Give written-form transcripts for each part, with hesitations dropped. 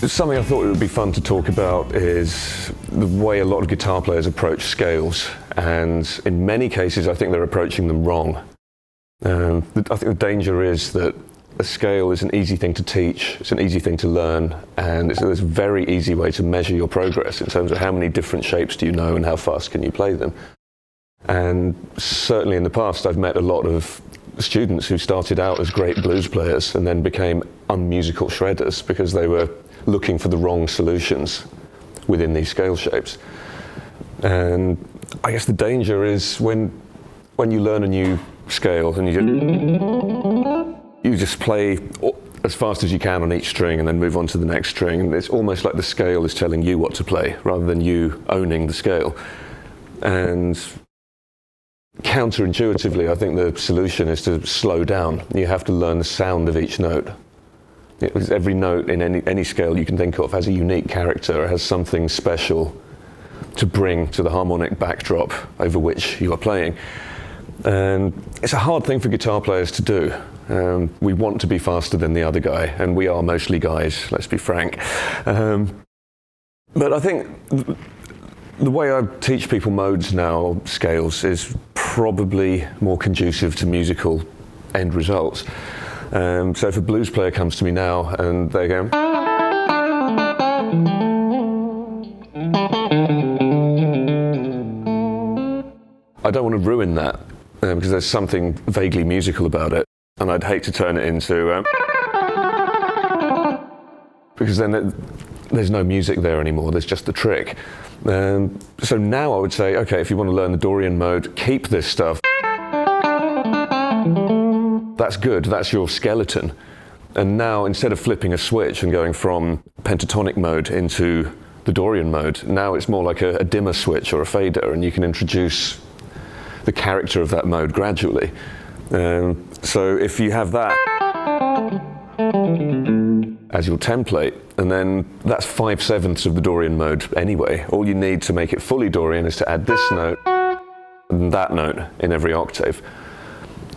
Something I thought it would be fun to talk about is the way a lot of guitar players approach scales, and in many cases I think they're approaching them wrong. I think the danger is that a scale is an easy thing to teach, it's an easy thing to learn, and it's a very easy way to measure your progress in terms of how many different shapes do you know and how fast can you play them. And certainly in the past I've met a lot of students who started out as great blues players and then became unmusical shredders because they were looking for the wrong solutions within these scale shapes. And I guess the danger is when you learn a new scale and you just play as fast as you can on each string and then move on to the next string, and it's almost like the scale is telling you what to play rather than you owning the scale. And counterintuitively, I think the solution is to slow down. You have to learn the sound of each note. Because every note in any scale you can think of has a unique character, has something special to bring to the harmonic backdrop over which you are playing. And it's a hard thing for guitar players to do. We want to be faster than the other guy, and we are mostly guys, let's be frank. But I think the way I teach people modes now, scales, is probably more conducive to musical end results. So if a blues player comes to me now and they go, I don't want to ruin that because there's something vaguely musical about it, and I'd hate to turn it into because then there's no music there anymore, there's just the trick. So now I would say, okay, if you want to learn the Dorian mode, keep this stuff. That's good, that's your skeleton. And now, instead of flipping a switch and going from pentatonic mode into the Dorian mode, now it's more like a dimmer switch or a fader, and you can introduce the character of that mode gradually. So if you have that as your template, and then that's 5/7 of the Dorian mode anyway. All you need to make it fully Dorian is to add this note and that note in every octave.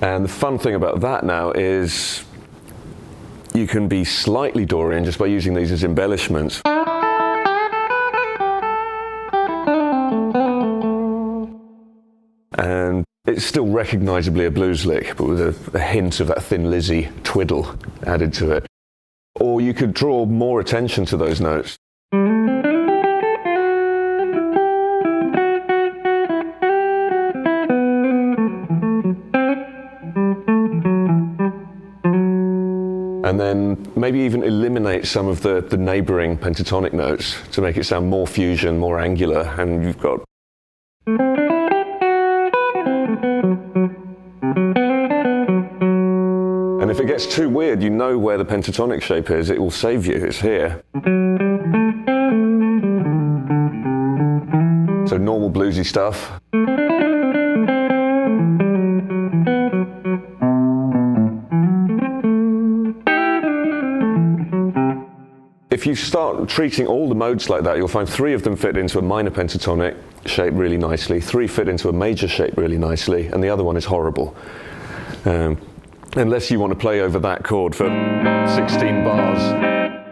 And the fun thing about that now is you can be slightly Dorian just by using these as embellishments. And it's still recognizably a blues lick, but with a hint of that Thin Lizzy twiddle added to it. Or you could draw more attention to those notes. And then maybe even eliminate some of the neighboring pentatonic notes to make it sound more fusion, more angular, and you've got. And if it gets too weird, you know where the pentatonic shape is, it will save you, it's here. So normal bluesy stuff. If you start treating all the modes like that, you'll find 3 of them fit into a minor pentatonic shape really nicely, 3 fit into a major shape really nicely, and the other one is horrible. Unless you want to play over that chord for 16 bars.